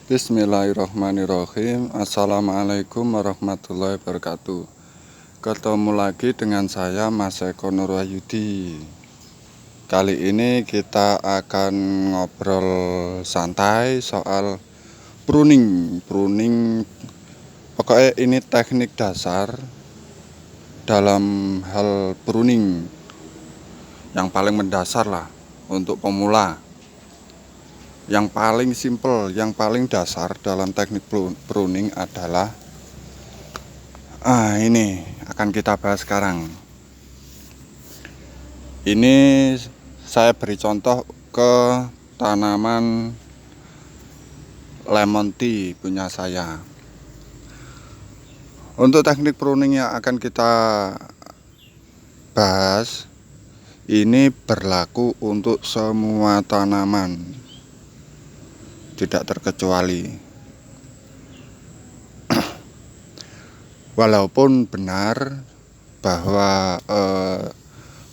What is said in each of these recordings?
Bismillahirrahmanirrahim. Assalamualaikum warahmatullahi wabarakatuh. Ketemu lagi dengan saya Mas Eko Nurwahyudi. Kali ini kita akan ngobrol santai soal pruning. Pokoknya ini teknik dasar dalam hal pruning yang paling mendasar lah untuk pemula. Yang paling simple, yang paling dasar dalam teknik pruning adalah ini akan kita bahas sekarang. Ini saya beri contoh ke tanaman lemon tea punya saya. Untuk teknik pruning yang akan kita bahas ini berlaku untuk semua tanaman, tidak terkecuali. Walaupun benar bahwa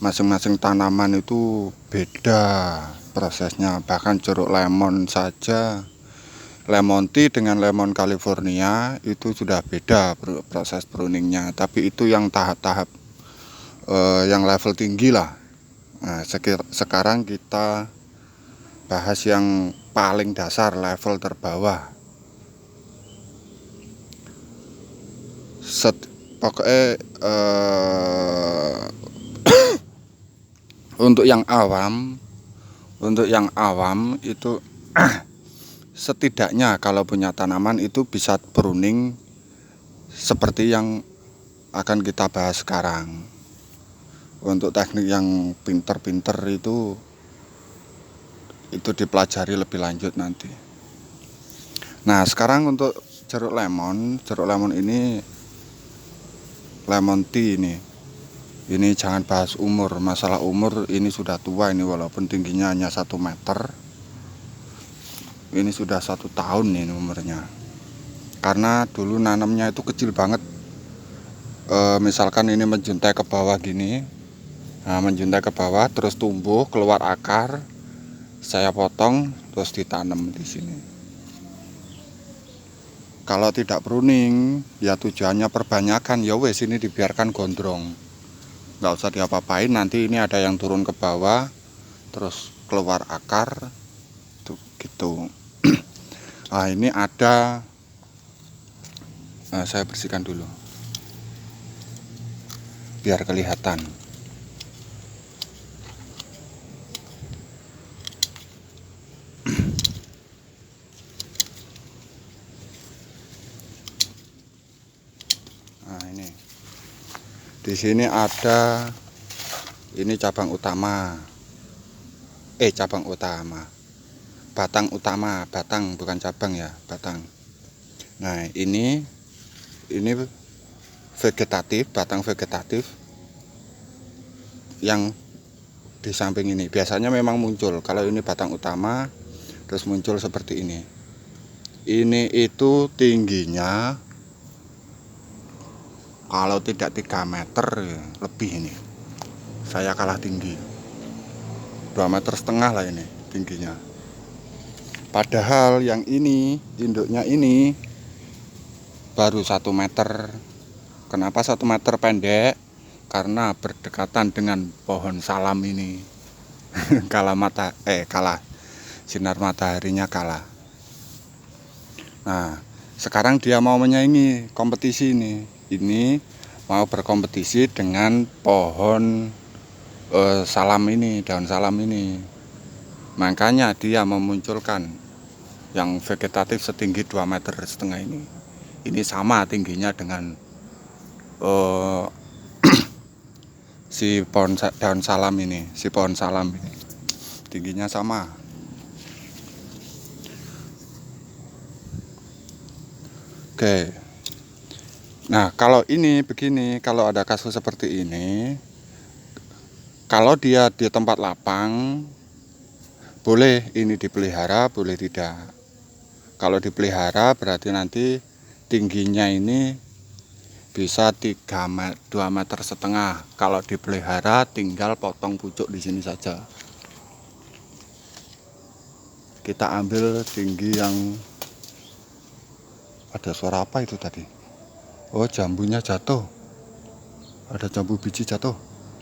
masing-masing tanaman itu beda prosesnya. Bahkan jeruk lemon saja, lemon tea dengan lemon California itu sudah beda proses pruningnya. Tapi itu yang tahap-tahap yang level tinggi lah. Nah, sekarang kita bahas yang paling dasar, level terbawah. Pokoknya untuk yang awam itu setidaknya kalau punya tanaman itu bisa pruning seperti yang akan kita bahas sekarang. Untuk teknik yang pinter-pinter itu dipelajari lebih lanjut nanti. Nah, sekarang untuk jeruk lemon ini, lemon tea ini jangan bahas umur. Masalah umur ini sudah tua ini, walaupun tingginya hanya 1 meter. Ini sudah 1 tahun ini umurnya. Karena dulu nanamnya itu kecil banget. Misalkan ini menjuntai ke bawah gini. Nah, menjuntai ke bawah terus tumbuh keluar akar. Saya potong terus ditanam di sini. Kalau tidak pruning, ya tujuannya perbanyakan, ya wes ini dibiarkan gondrong. Nggak usah diapa-apain, nanti ini ada yang turun ke bawah, terus keluar akar, tuh gitu. Nah, ini ada, saya bersihkan dulu, biar kelihatan. Nah, ini di sini ada, ini batang utama, bukan cabang ya, batang. Nah, ini vegetatif, batang vegetatif yang di samping ini. Biasanya memang muncul kalau ini batang utama terus muncul seperti ini. Ini itu tingginya kalau tidak 3 meter lebih ini. Saya kalah tinggi. 2,5 meter lah ini tingginya. Padahal yang ini, induknya ini baru 1 meter. Kenapa 1 meter pendek? Karena berdekatan dengan pohon salam ini. kalah sinar mataharinya kalah. Nah, sekarang dia mau menyaingi kompetisi ini. Ini mau berkompetisi dengan pohon salam ini, daun salam ini. Makanya dia memunculkan yang vegetatif setinggi 2,5 meter ini. Ini sama tingginya dengan si pohon daun salam ini, tingginya sama. Oke. Nah, kalau ini begini, kalau ada kasus seperti ini, kalau dia di tempat lapang, boleh ini dipelihara, boleh tidak. Kalau dipelihara berarti nanti tingginya ini bisa 2,5 meter. Kalau dipelihara tinggal potong pucuk di sini saja. Kita ambil tinggi yang Ada suara apa itu tadi? Oh, jambunya jatuh. Ada jambu biji jatuh.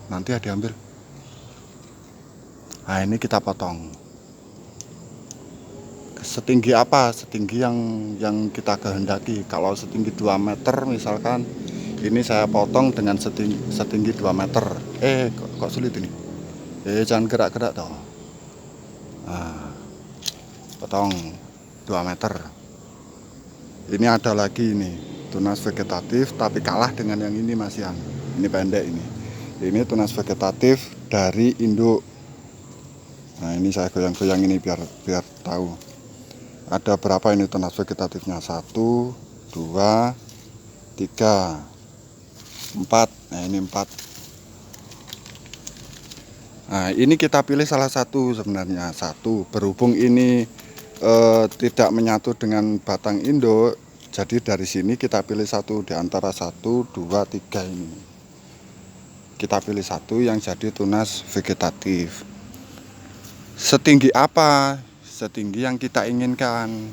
Nanti ya diambil. Nah, ini kita potong. Setinggi apa? Setinggi yang kita kehendaki. Kalau setinggi 2 meter misalkan, ini saya potong dengan setinggi 2 meter. Kok sulit ini? Jangan gerak-gerak toh. Nah, potong 2 meter. Ini ada lagi ini, tunas vegetatif tapi kalah dengan yang ini Mas Yan. Ini pendek ini. Ini tunas vegetatif dari induk. Nah, ini saya goyang-goyang ini biar tahu. Ada berapa ini tunas vegetatifnya? 1, 2, 3, 4. Nah, ini 4. Nah, ini kita pilih salah satu sebenarnya. Satu, berhubung ini tidak menyatu dengan batang induk, jadi dari sini kita pilih satu di antara 1, 2, 3 ini. Kita pilih satu yang jadi tunas vegetatif. Setinggi apa? Setinggi yang kita inginkan.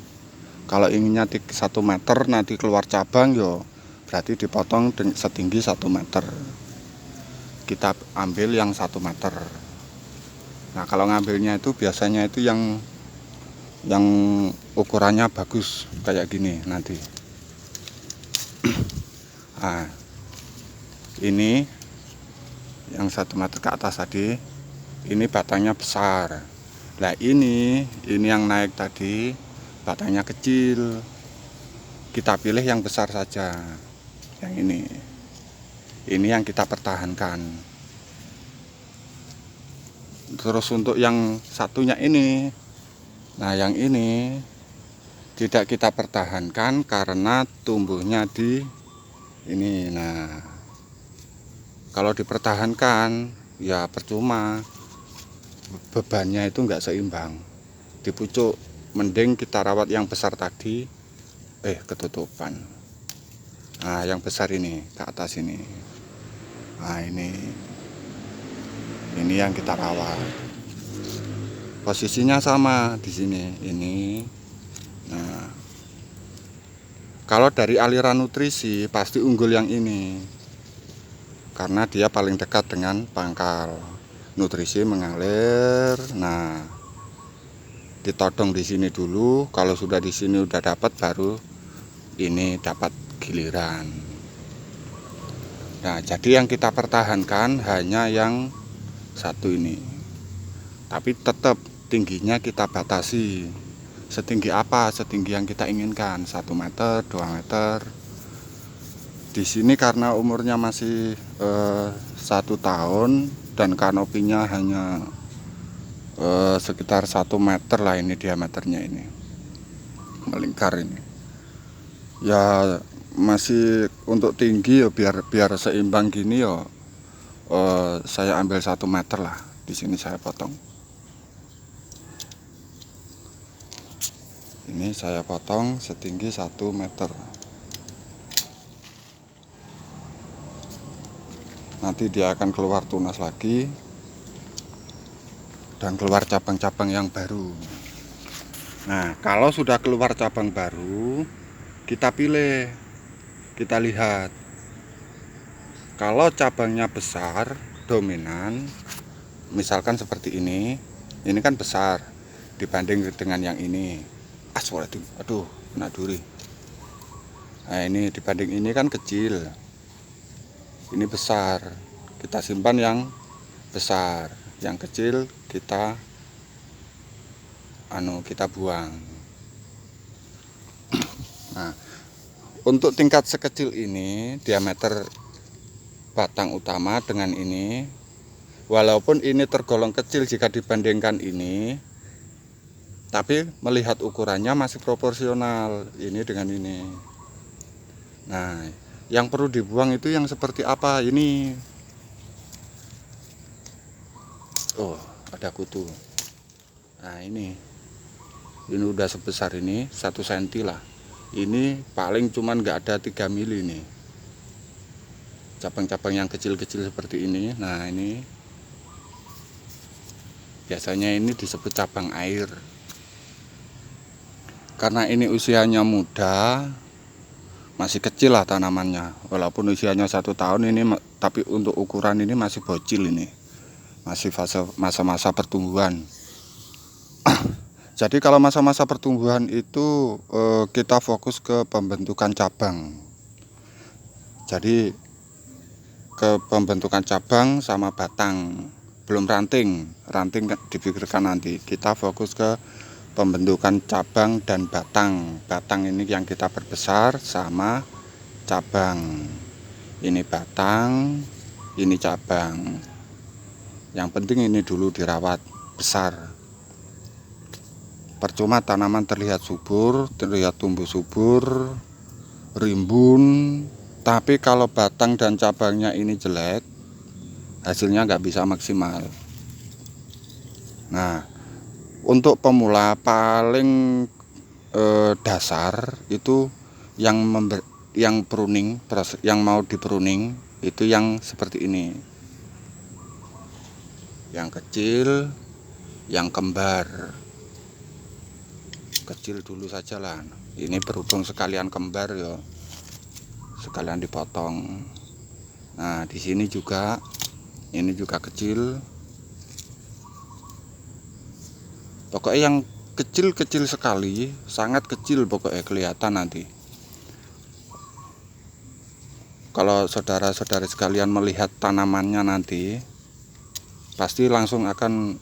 Kalau inginnya 1 meter nanti keluar cabang, yo berarti dipotong setinggi 1 meter. Kita ambil yang 1 meter. Nah, kalau ngambilnya itu biasanya itu yang ukurannya bagus kayak gini nanti. Nah, ini yang 1 meter ke atas tadi, ini batangnya besar. Nah, ini yang naik tadi batangnya kecil. Kita pilih yang besar saja. Yang ini yang kita pertahankan. Terus untuk yang satunya ini, nah yang ini tidak kita pertahankan karena tumbuhnya di ini. Nah, kalau dipertahankan ya percuma, bebannya itu enggak seimbang di pucuk. Mending kita rawat yang besar tadi. Ketutupan. Nah, yang besar ini ke atas ini. Nah, ini yang kita rawat. Posisinya sama di sini. Ini. Nah, kalau dari aliran nutrisi pasti unggul yang ini. Karena dia paling dekat dengan pangkal. Nutrisi mengalir. Nah, ditodong di sini dulu. Kalau sudah di sini udah dapat, baru ini dapat giliran. Nah, jadi yang kita pertahankan hanya yang satu ini. Tapi tetap tingginya kita batasi. Setinggi apa? Setinggi yang kita inginkan. 1 meter, 2 meter. Di sini karena umurnya masih 1 tahun dan kanopinya hanya sekitar 1 meter lah ini diameternya ini. Melingkar ini. Ya masih untuk tinggi ya biar seimbang gini ya. Saya ambil 1 meter lah. Di sini saya potong. Ini saya potong setinggi 1 meter. Nanti dia akan keluar tunas lagi dan keluar cabang-cabang yang baru. Nah, kalau sudah keluar cabang baru, kita pilih, kita lihat. Kalau cabangnya besar, dominan, misalkan seperti ini kan besar dibanding dengan yang ini. Aduh, kena duri. Nah, ini dibanding ini kan kecil. Ini besar. Kita simpan yang besar. Yang kecil kita buang. Nah, untuk tingkat sekecil ini, diameter batang utama dengan ini, walaupun ini tergolong kecil jika dibandingkan ini, tapi melihat ukurannya masih proporsional ini dengan ini. Nah, yang perlu dibuang itu yang seperti apa? Ini. Oh, ada kutu. Nah, ini udah sebesar ini 1 cm lah. Ini paling cuman nggak ada 3 mili nih. Cabang-cabang yang kecil-kecil seperti ini. Nah, ini biasanya ini disebut cabang air. Karena ini usianya muda, masih kecil lah tanamannya, walaupun usianya 1 tahun ini, tapi untuk ukuran ini masih bocil, ini masih masa-masa pertumbuhan. Jadi kalau masa-masa pertumbuhan itu kita fokus ke pembentukan cabang. Jadi ke pembentukan cabang sama batang, belum ranting dipikirkan nanti. Kita fokus ke pembentukan cabang dan batang. Batang ini yang kita perbesar sama cabang. Ini batang, ini cabang. Yang penting ini dulu dirawat besar. Percuma tanaman terlihat subur, terlihat tumbuh subur, rimbun, tapi kalau batang dan cabangnya ini jelek, hasilnya nggak bisa maksimal. Nah, untuk pemula paling dasar itu yang pruning, yang mau dipruning itu yang seperti ini, yang kecil, yang kembar. Kecil dulu saja lah, ini berhubung sekalian kembar ya, sekalian dipotong. Nah di sini juga, ini juga kecil. Pokoknya yang kecil-kecil sekali, sangat kecil pokoknya kelihatan nanti. Kalau saudara-saudara sekalian melihat tanamannya nanti, pasti langsung akan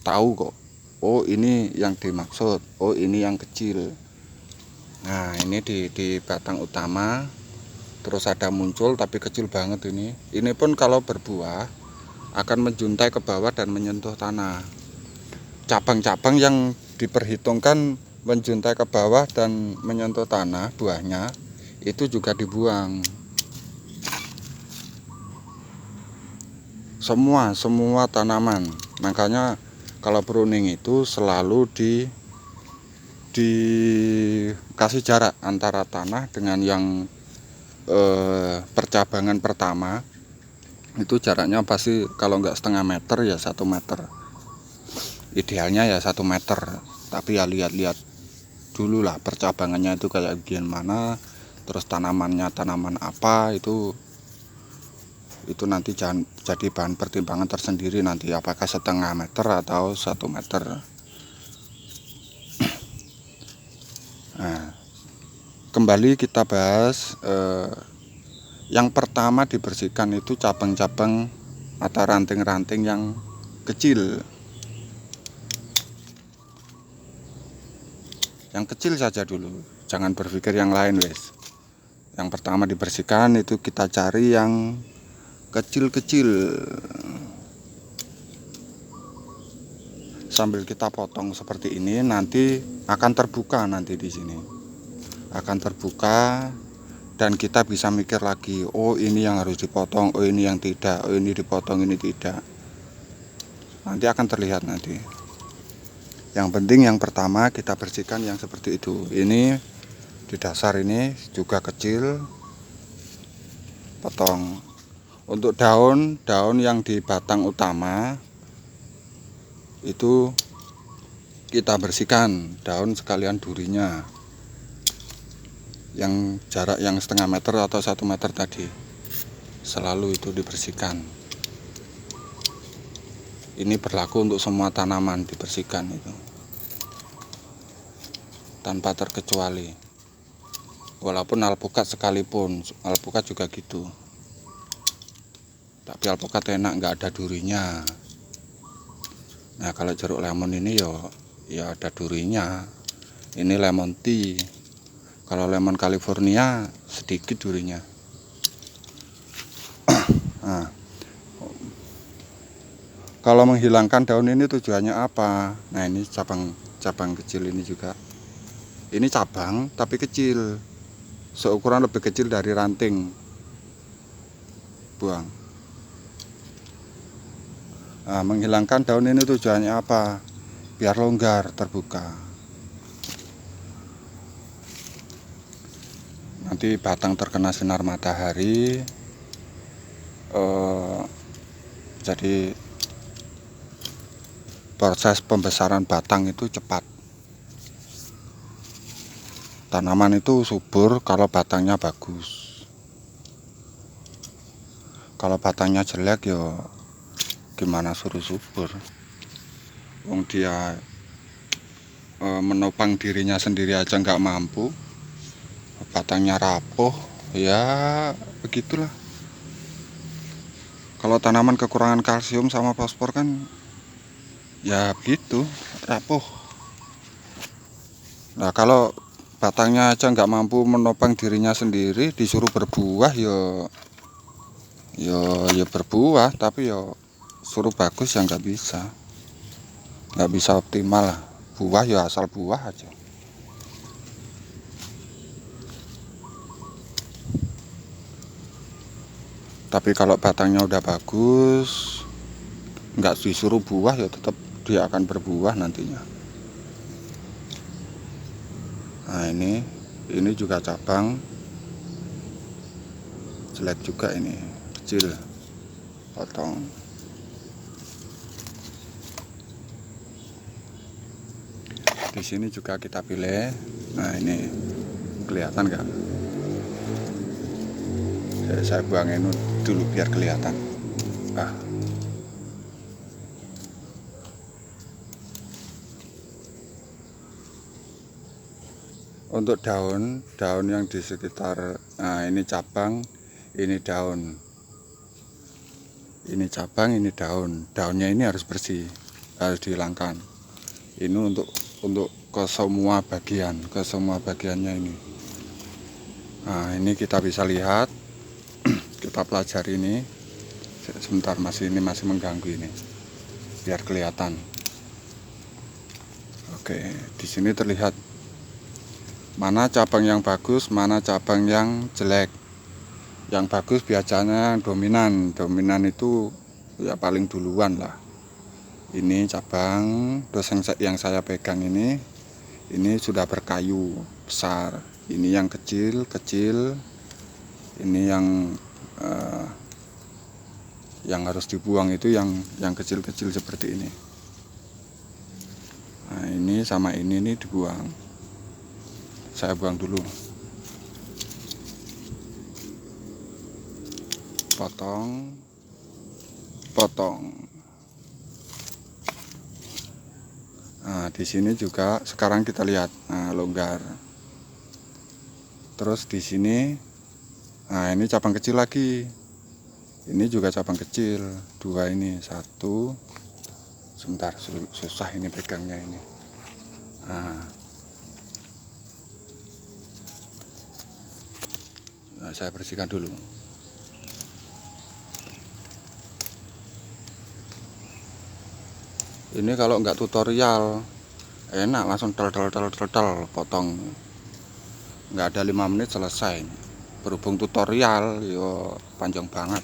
tahu kok. Oh ini yang dimaksud, oh ini yang kecil. Nah ini di batang utama, terus ada muncul tapi kecil banget ini. Ini pun kalau berbuah akan menjuntai ke bawah dan menyentuh tanah. Cabang-cabang yang diperhitungkan menjuntai ke bawah dan menyentuh tanah buahnya itu juga dibuang. Semua tanaman. Makanya kalau pruning itu selalu dikasih jarak antara tanah dengan yang percabangan pertama. Itu jaraknya pasti kalau nggak setengah meter ya 1 meter. Idealnya ya 1 meter. Tapi ya lihat-lihat dulu lah percabangannya itu kayak gimana. Terus tanamannya tanaman apa itu nanti jadi bahan pertimbangan tersendiri nanti, apakah setengah meter atau 1 meter. Nah, kembali kita bahas yang pertama dibersihkan itu cabang-cabang atau ranting-ranting yang kecil. Yang kecil saja dulu, jangan berpikir yang lain wes. Yang pertama dibersihkan itu kita cari yang kecil-kecil, sambil kita potong seperti ini. Nanti akan terbuka, nanti di sini akan terbuka dan kita bisa mikir lagi, oh ini yang harus dipotong, oh ini yang tidak, oh ini dipotong, ini tidak. Nanti akan terlihat nanti. Yang penting yang pertama kita bersihkan yang seperti itu. Ini di dasar ini juga kecil, potong. Untuk daun yang di batang utama itu kita bersihkan daun sekalian durinya, yang jarak yang setengah meter atau 1 meter tadi, selalu itu dibersihkan. Ini berlaku untuk semua tanaman, dibersihkan itu tanpa terkecuali. Walaupun alpukat sekalipun, alpukat juga gitu. Tapi alpukat enak, nggak ada durinya. Nah kalau jeruk lemon ini ya ada durinya. Ini lemon tea. Kalau lemon California sedikit durinya. Nah, kalau menghilangkan daun ini tujuannya apa? Nah ini cabang kecil ini juga. Ini cabang tapi kecil, seukuran lebih kecil dari ranting. Buang. Nah, menghilangkan daun ini tujuannya apa? Biar longgar, terbuka. Nanti batang terkena sinar matahari, jadi proses pembesaran batang itu cepat. Tanaman itu subur kalau batangnya bagus. Kalau batangnya jelek ya gimana suruh subur. Wong dia menopang dirinya sendiri aja nggak mampu, batangnya rapuh, ya begitulah. Kalau tanaman kekurangan kalsium sama fosfor kan ya begitu, rapuh. Nah kalau batangnya aja nggak mampu menopang dirinya sendiri, disuruh berbuah ya berbuah, tapi ya suruh bagus ya nggak bisa optimal lah. Buah ya asal buah aja. Tapi kalau batangnya udah bagus, nggak disuruh buah ya tetap dia akan berbuah nantinya. Nah ini juga cabang jelek juga, ini kecil, potong. Di sini juga kita pilih. Nah ini kelihatan nggak? Saya buangin dulu biar kelihatan. Untuk daun yang di sekitar, nah ini cabang, ini daun, ini cabang, ini daun. Daunnya ini harus bersih, harus dihilangkan. Ini untuk ke semua bagiannya ini. Nah ini kita bisa lihat, kita pelajari ini. Sebentar, ini masih mengganggu ini, biar kelihatan. Oke, di sini terlihat mana cabang yang bagus, mana cabang yang jelek. Yang bagus biasanya dominan itu ya paling duluan lah. Ini cabang, terus yang saya pegang ini sudah berkayu besar. Ini yang kecil, ini yang harus dibuang itu yang kecil-kecil seperti ini. Nah ini sama ini dibuang. Saya buang dulu. Potong. Nah, di sini juga sekarang kita lihat, nah, longgar. Terus di sini, nah ini cabang kecil lagi. Ini juga cabang kecil, dua ini, satu. Sebentar, susah ini pegangnya ini. Nah, saya bersihkan dulu. Ini kalau nggak tutorial enak, langsung tel potong, nggak ada 5 menit selesai. Berhubung tutorial yo panjang banget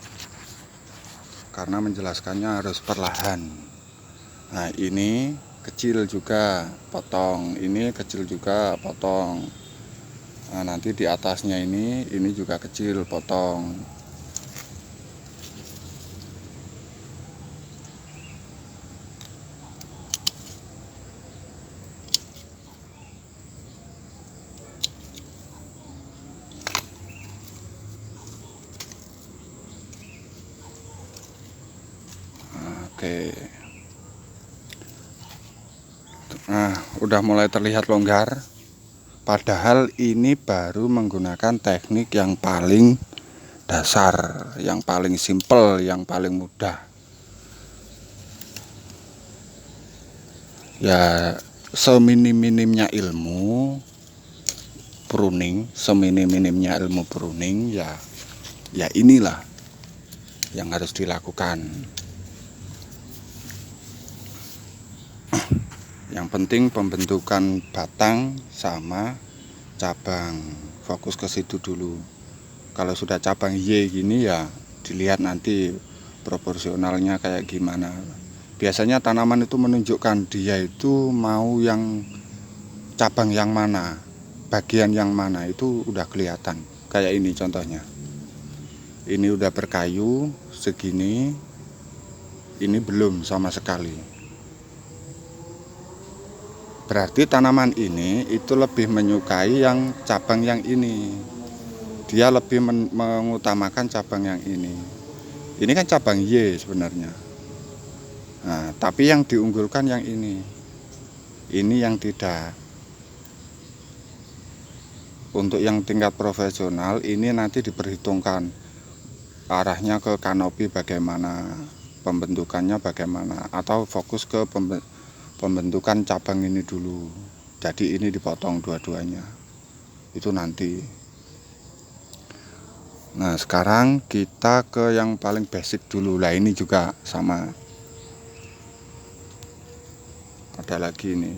karena menjelaskannya harus perlahan. Nah ini kecil juga potong, ini kecil juga potong. Nah nanti di atasnya ini juga kecil potong. Oke. Nah, udah mulai terlihat longgar. Padahal ini baru menggunakan teknik yang paling dasar, yang paling simpel, yang paling mudah. Ya, seminim-minimnya ilmu pruning, ya inilah yang harus dilakukan. Yang penting pembentukan batang sama cabang, fokus ke situ dulu. Kalau sudah cabang Y gini ya dilihat nanti proporsionalnya kayak gimana. Biasanya tanaman itu menunjukkan dia itu mau yang cabang yang mana, bagian yang mana, itu udah kelihatan. Kayak ini contohnya. Ini udah berkayu segini, ini belum sama sekali. Berarti tanaman ini itu lebih menyukai yang cabang yang ini. Dia lebih mengutamakan cabang yang ini. Ini kan cabang Y sebenarnya. Nah, tapi yang diunggulkan yang ini. Ini yang tidak. Untuk yang tingkat profesional ini nanti diperhitungkan arahnya ke kanopi bagaimana, pembentukannya bagaimana, atau fokus ke pembentukan cabang ini dulu. Jadi ini dipotong dua-duanya. Itu nanti. Nah, sekarang kita ke yang paling basic dulu. Lah ini juga sama. Ada lagi ini.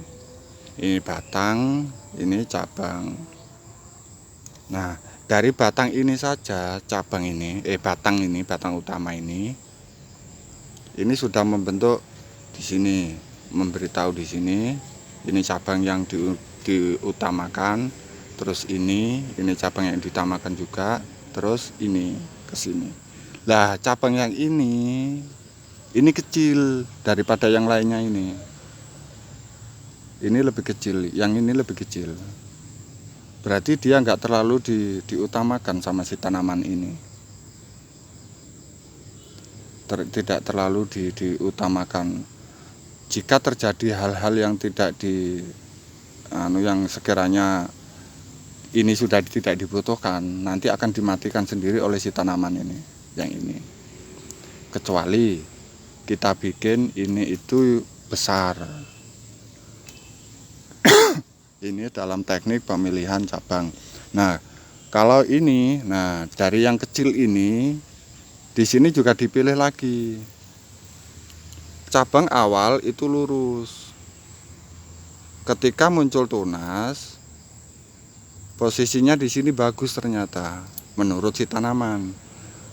Ini batang, ini cabang. Nah, dari batang ini saja, cabang ini, batang utama ini sudah membentuk di sini, memberitahu di sini, ini cabang yang diutamakan, terus ini cabang yang diutamakan juga, terus ini ke sini. Lah, cabang yang ini kecil daripada yang lainnya ini. Ini lebih kecil, yang ini lebih kecil. Berarti dia nggak terlalu diutamakan sama si tanaman ini. Tidak terlalu diutamakan. Jika terjadi hal-hal yang tidak yang sekiranya ini sudah tidak dibutuhkan, nanti akan dimatikan sendiri oleh si tanaman ini, yang ini. Kecuali kita bikin ini itu besar. Ini dalam teknik pemilihan cabang. Nah, kalau ini, dari yang kecil ini, di sini juga dipilih lagi. Cabang awal itu lurus. Ketika muncul tunas, posisinya di sini bagus ternyata, menurut si tanaman.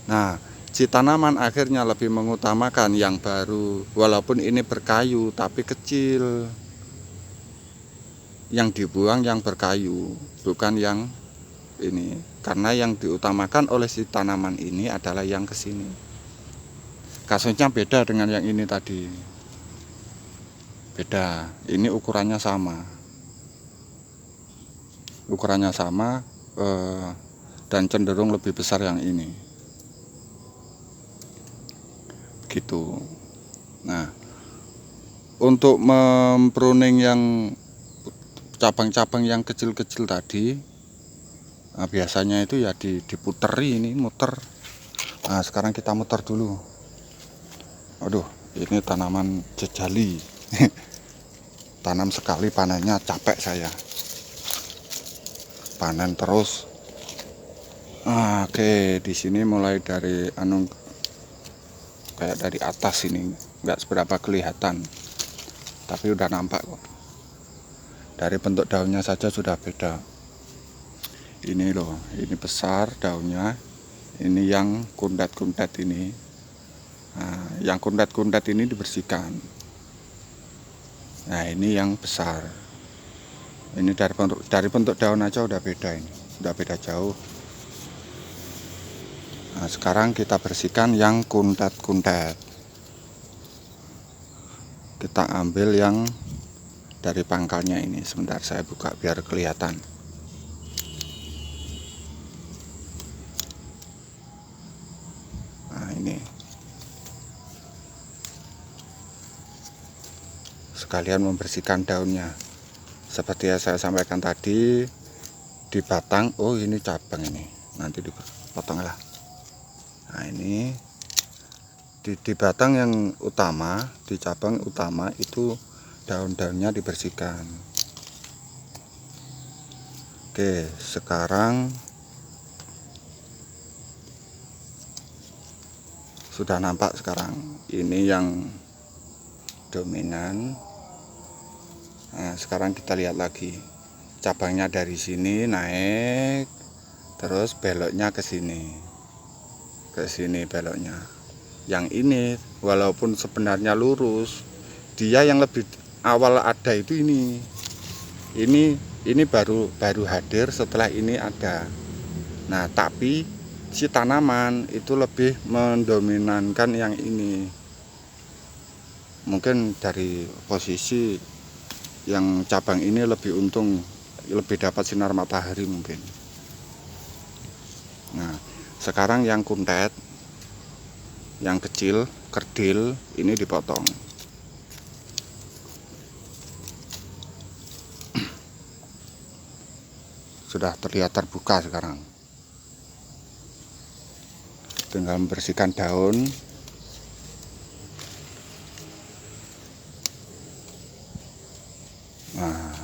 Nah, si tanaman akhirnya lebih mengutamakan yang baru, walaupun ini berkayu tapi kecil. Yang dibuang yang berkayu, bukan yang ini, karena yang diutamakan oleh si tanaman ini adalah yang kesini. Kasusnya beda dengan yang ini tadi, beda. Ini ukurannya sama, dan cenderung lebih besar yang ini, gitu. Nah, untuk mempruning yang cabang-cabang yang kecil-kecil tadi, biasanya itu ya diputeri, ini muter. Nah, sekarang kita muter dulu. Aduh, ini tanaman jejali. Tanam sekali panennya capek saya. Panen terus. Oke, di sini mulai dari kayak dari atas ini nggak seberapa kelihatan, tapi udah nampak kok. Dari bentuk daunnya saja sudah beda. Ini loh, ini besar daunnya. Ini yang kundat-kundat ini. Nah, yang kundat-kundat ini dibersihkan. Nah, ini yang besar. Ini dari bentuk daun aja udah beda ini. Udah beda jauh. Nah, sekarang kita bersihkan yang kundat-kundat. Kita ambil yang dari pangkalnya ini. Sebentar saya buka biar kelihatan. Nah, ini sekalian membersihkan daunnya. Seperti yang saya sampaikan tadi, di batang, oh ini cabang ini, nanti dipotong lah. Nah, ini di batang yang utama, di cabang utama itu daun-daunnya dibersihkan. Oke, sekarang sudah nampak sekarang. Ini yang dominan. Nah, sekarang kita lihat lagi. Cabangnya dari sini naik, terus beloknya ke sini. Ke sini beloknya. Yang ini walaupun sebenarnya lurus, dia yang lebih awal ada itu ini. Ini baru hadir setelah ini ada. Nah, tapi si tanaman itu lebih mendominankan yang ini. Mungkin dari posisi yang cabang ini lebih untung, lebih dapat sinar matahari mungkin. Nah, sekarang yang kuntet, yang kecil, kerdil, ini dipotong. Sudah terlihat terbuka sekarang. Tinggal membersihkan daun. Nah,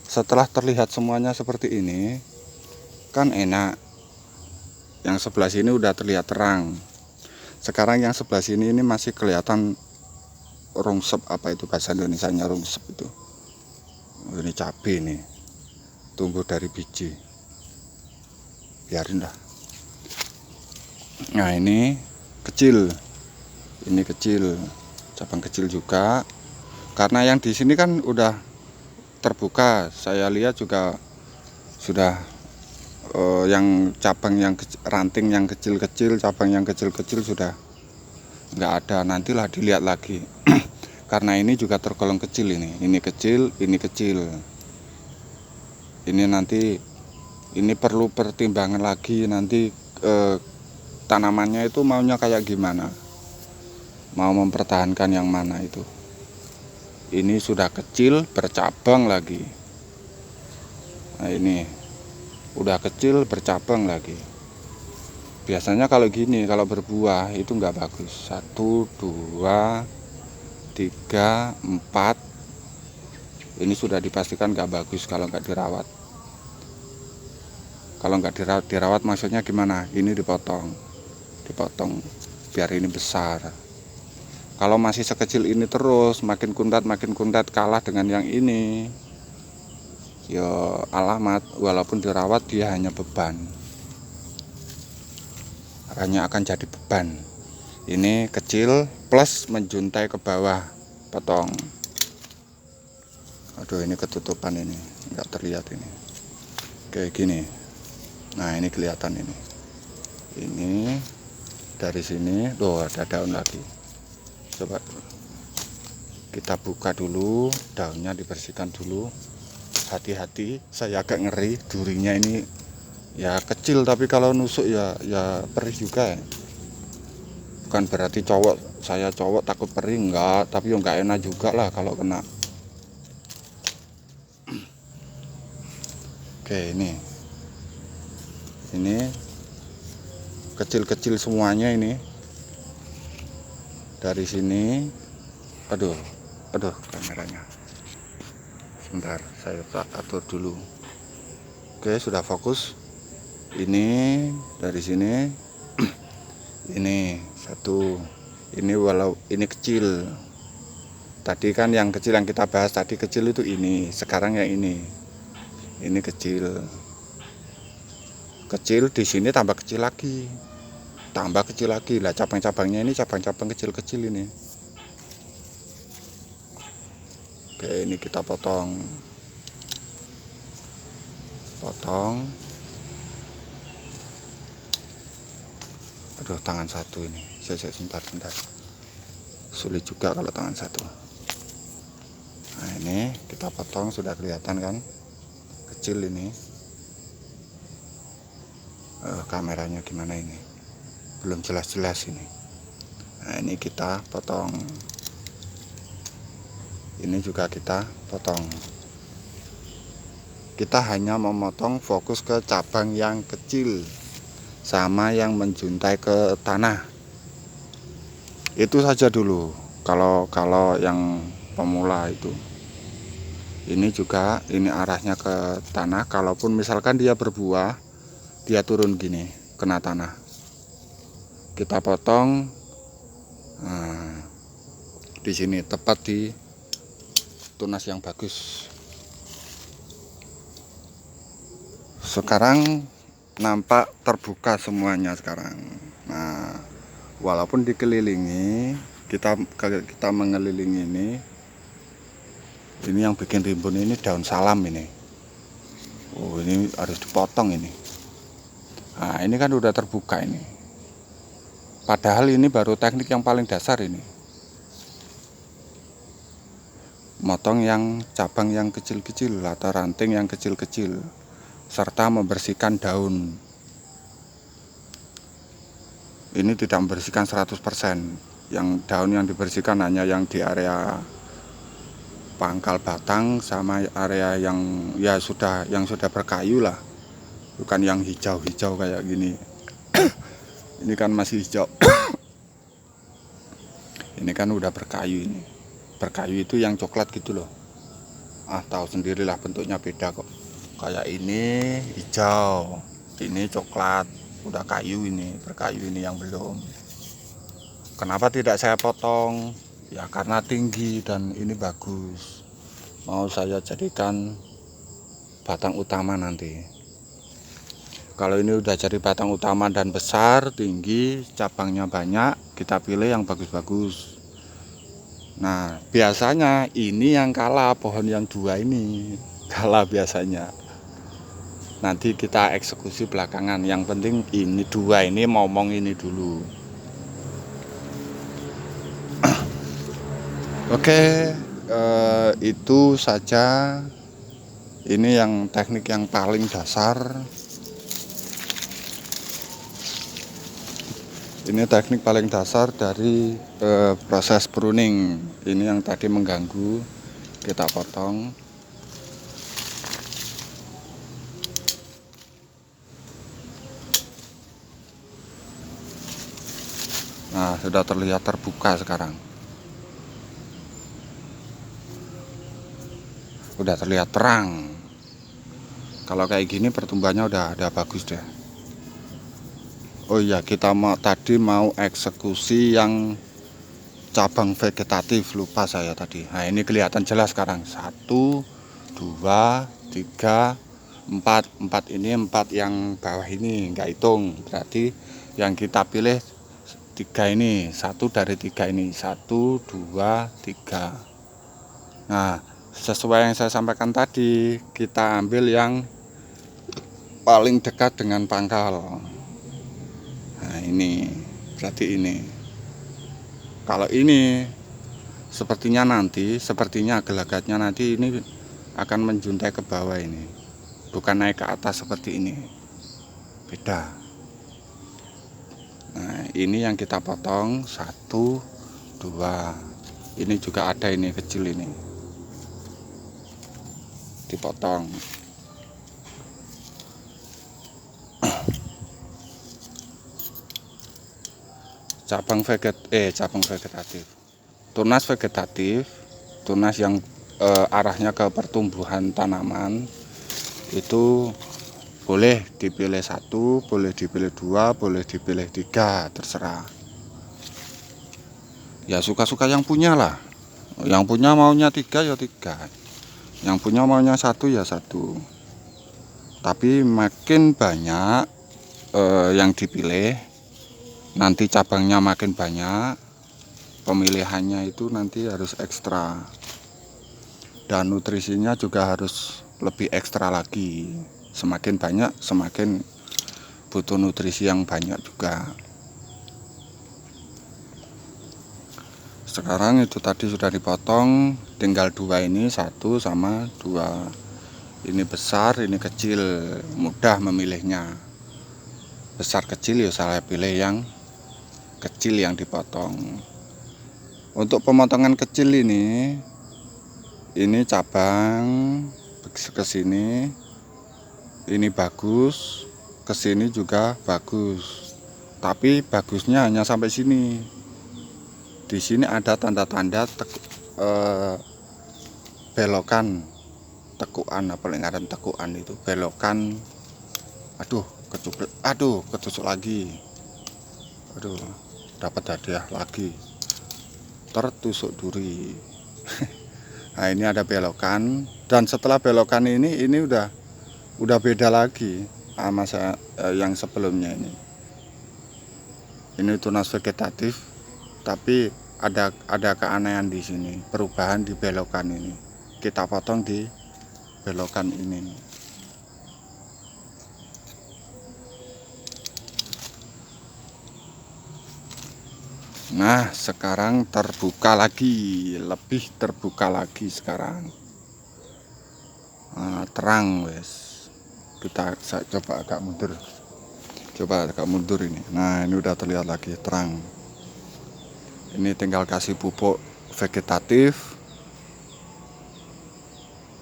setelah terlihat semuanya seperti ini, kan enak. Yang sebelah sini udah terlihat terang. Sekarang yang sebelah sini ini masih kelihatan rungsep, apa itu bahasa Indonesianya rungsep itu. Ini cabai nih, tumbuh dari biji. Biarin dah. Nah, ini kecil. Ini kecil, cabang kecil juga. Karena yang di sini kan udah terbuka. Saya lihat juga sudah yang cabang yang ranting yang kecil-kecil, cabang yang kecil-kecil sudah nggak ada. Nantilah dilihat lagi. Karena ini juga tergolong kecil ini kecil, ini kecil. Ini nanti ini perlu pertimbangan lagi nanti tanamannya itu maunya kayak gimana. Mau mempertahankan yang mana itu. Ini sudah kecil bercabang lagi. Nah, ini udah kecil bercabang lagi. Biasanya kalau gini, kalau berbuah itu nggak bagus. 1, 2, 3, 4. Ini sudah dipastikan nggak bagus kalau nggak dirawat. Kalau nggak dirawat maksudnya gimana? Ini dipotong biar ini besar. Kalau masih sekecil ini terus makin kuntat kalah dengan yang ini, ya alamat. Walaupun dirawat dia hanya beban, hanya akan jadi beban. Ini kecil plus menjuntai ke bawah, potong. Aduh, ini ketutupan, ini nggak terlihat ini kayak gini. Nah, ini kelihatan ini dari sini loh, ada daun lagi. Coba kita buka dulu, daunnya dibersihkan dulu. Hati-hati, saya agak ngeri, durinya ini ya kecil tapi kalau nusuk ya perih juga ya. Bukan berarti saya cowok takut perih, enggak, tapi ya enggak enak juga lah kalau kena. Oke, ini kecil-kecil semuanya ini. Dari sini, aduh kameranya. Sebentar, saya atur dulu. Oke, sudah fokus. Ini dari sini. Ini satu. Ini walau ini kecil. Tadi kan yang kecil yang kita bahas tadi kecil itu ini. Sekarang yang ini. Ini kecil. Kecil di sini tambah kecil lagi. Tambah kecil lagi lah, cabang-cabangnya ini cabang-cabang kecil-kecil ini. Oke, ini kita potong. Aduh, tangan satu ini. Sebentar. Sulit juga kalau tangan satu. Nah, ini kita potong, sudah kelihatan kan? Kecil ini. Kameranya gimana ini? Belum jelas-jelas ini. Nah, ini kita potong. Ini juga kita potong. Kita hanya memotong fokus ke cabang yang kecil sama yang menjuntai ke tanah. Itu saja dulu. Kalau yang pemula itu. Ini juga arahnya ke tanah. Kalaupun misalkan dia berbuah, dia turun gini, kena tanah. Kita potong. Nah, di sini tepat di tunas yang bagus. Sekarang nampak terbuka semuanya sekarang. Nah, walaupun dikelilingi, kita mengelilingi ini yang bikin rimbun ini daun salam ini. Oh, ini harus dipotong ini. Nah, ini kan udah terbuka ini. Padahal ini baru teknik yang paling dasar ini. motong yang cabang yang kecil-kecil atau ranting yang kecil-kecil, serta membersihkan daun. Ini tidak membersihkan 100%. Yang daun yang dibersihkan hanya yang di area pangkal batang sama area yang sudah berkayu lah, bukan yang hijau-hijau kayak gini. Ini kan masih hijau. Ini kan udah berkayu ini. Berkayu itu yang coklat gitu loh. Tahu sendirilah, bentuknya beda kok. Kayak ini hijau, ini coklat, udah kayu ini, berkayu ini yang belum. Kenapa tidak saya potong? Ya karena tinggi dan ini bagus. Mau saya jadikan batang utama nanti. Kalau ini udah jadi batang utama dan besar, tinggi, cabangnya banyak, kita pilih yang bagus-bagus. Nah, biasanya ini yang kalah, pohon yang dua ini kalah biasanya. Nanti kita eksekusi belakangan. Yang penting ini dua ini ngomong ini dulu. Oke, itu saja. Ini yang teknik yang paling dasar. Ini teknik paling dasar dari proses pruning. Ini yang tadi mengganggu, kita potong. Nah, sudah terlihat terbuka sekarang. Udah terlihat terang. Kalau kayak gini pertumbuhannya udah bagus deh. Oh iya, kita tadi mau eksekusi yang cabang vegetatif, lupa saya tadi. Nah, ini kelihatan jelas sekarang. 1, 2, 3, 4. 4 ini 4 yang bawah ini nggak hitung. Berarti yang kita pilih 3 ini, 1 dari 3 ini. 1, 2, 3. Nah, sesuai yang saya sampaikan tadi, kita ambil yang paling dekat dengan pangkal. Nah, ini berarti ini. Kalau ini sepertinya gelagatnya nanti ini akan menjuntai ke bawah ini, bukan naik ke atas seperti ini, beda. Nah, ini yang kita potong 1, 2. Ini juga ada ini kecil ini, dipotong. Cabang vegetatif, tunas vegetatif, tunas yang arahnya ke pertumbuhan tanaman, itu boleh dipilih 1, boleh dipilih 2, boleh dipilih 3, terserah. Ya suka-suka yang punya lah. Yang punya maunya 3 ya 3, yang punya maunya 1 ya 1. Tapi makin banyak yang dipilih, nanti cabangnya makin banyak, pemilihannya itu nanti harus ekstra, dan nutrisinya juga harus lebih ekstra lagi. Semakin banyak semakin butuh nutrisi yang banyak juga. Sekarang itu tadi sudah dipotong, tinggal 2 ini, 1 sama 2. Ini besar, ini kecil, mudah memilihnya. Besar kecil ya saya pilih yang kecil yang dipotong. Untuk pemotongan kecil ini cabang ke sini ini bagus, ke sini juga bagus. Tapi bagusnya hanya sampai sini. Di sini ada tanda-tanda belokan, tekuan, apa lingkaran tekuan itu, belokan. Ketusuk lagi. Dapat hadiah lagi, tertusuk duri. Nah, ini ada belokan, dan setelah belokan ini udah beda lagi sama yang sebelumnya ini. Ini tunas vegetatif, tapi ada keanehan di sini, perubahan di belokan ini. Kita potong di belokan ini. Nah, sekarang terbuka lagi, lebih terbuka lagi sekarang. Terang wes. Saya coba agak mundur. Coba agak mundur ini. Nah, ini udah terlihat lagi terang. Ini tinggal kasih pupuk vegetatif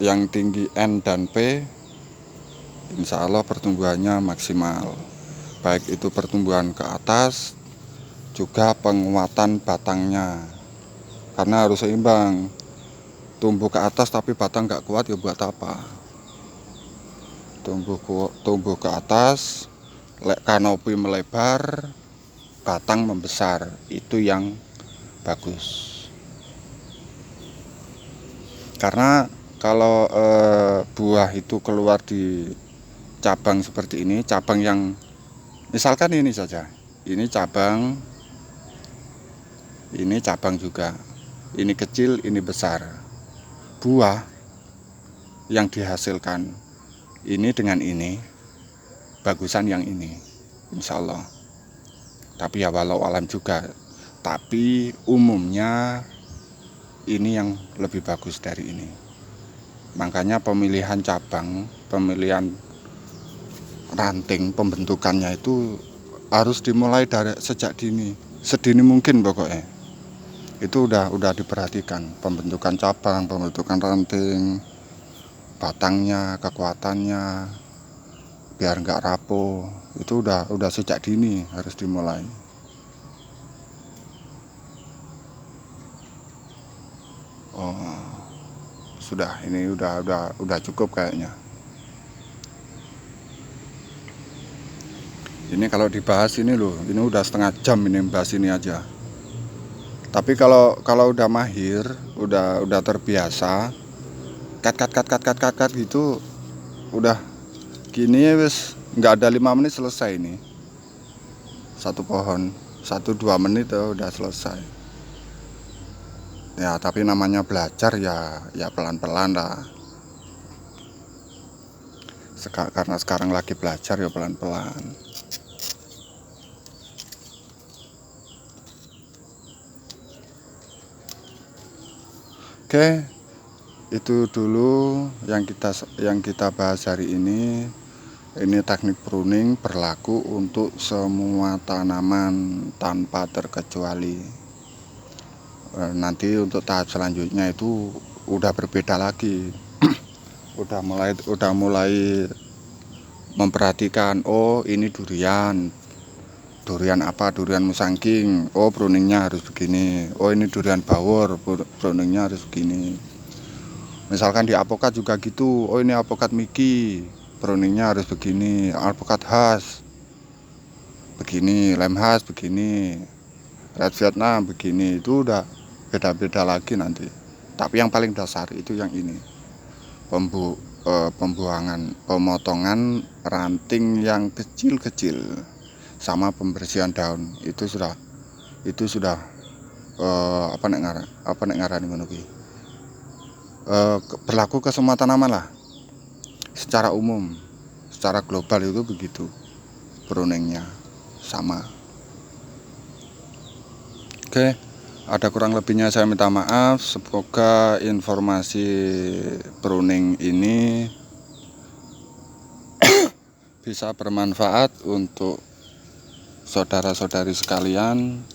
yang tinggi N dan P. Insya Allah pertumbuhannya maksimal. Baik itu pertumbuhan ke atas, juga penguatan batangnya. Karena harus seimbang. Tumbuh ke atas tapi batang nggak kuat ya buat apa? Tumbuh ke atas, kanopi melebar, batang membesar. Itu yang bagus. Karena kalau buah itu keluar di cabang seperti ini, cabang yang misalkan ini saja, ini cabang juga, ini kecil, ini besar. Buah yang dihasilkan ini dengan ini, bagusan yang ini, insya Allah. Tapi ya walau alam juga, tapi umumnya ini yang lebih bagus dari ini. Makanya pemilihan cabang, pemilihan ranting, pembentukannya itu harus dimulai dari sejak dini, sedini mungkin pokoknya. Itu udah diperhatikan, pembentukan cabang, pembentukan ranting, batangnya, kekuatannya, biar nggak rapuh. Itu udah sejak dini harus dimulai. Oh, sudah, ini udah cukup kayaknya. Ini kalau dibahas ini loh, ini udah setengah jam ini bahas ini aja. Tapi kalau udah mahir, udah terbiasa, kat gitu, udah gini wes nggak ada 5 menit selesai ini. Satu pohon, 1-2 menit udah selesai. Ya tapi namanya belajar ya pelan-pelan lah. Karena sekarang lagi belajar ya pelan-pelan. Oke, itu dulu yang kita bahas hari ini. Ini teknik pruning berlaku untuk semua tanaman tanpa terkecuali. Nanti untuk tahap selanjutnya itu udah berbeda lagi. udah mulai memperhatikan, oh ini durian apa, durian musangking, oh pruningnya harus begini. Oh ini durian bawor, pruningnya harus begini. Misalkan di apokat juga gitu, oh ini apokat miki, pruningnya harus begini. Alpukat khas begini, lem khas begini, red Vietnam begini. Itu udah beda-beda lagi nanti. Tapi yang paling dasar itu yang ini, pembuangan, pemotongan ranting yang kecil-kecil, sama pembersihan daun. Itu sudah apa nek ngarani ngono kuwi, berlaku ke semua tanaman lah. Secara umum, secara global itu begitu pruningnya sama. Oke, ada kurang lebihnya saya minta maaf. Semoga informasi pruning ini bisa bermanfaat untuk saudara-saudari sekalian.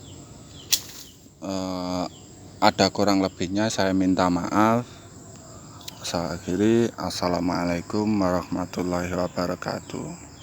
Ada kurang lebihnya saya minta maaf. Saya akhiri, assalamualaikum warahmatullahi wabarakatuh.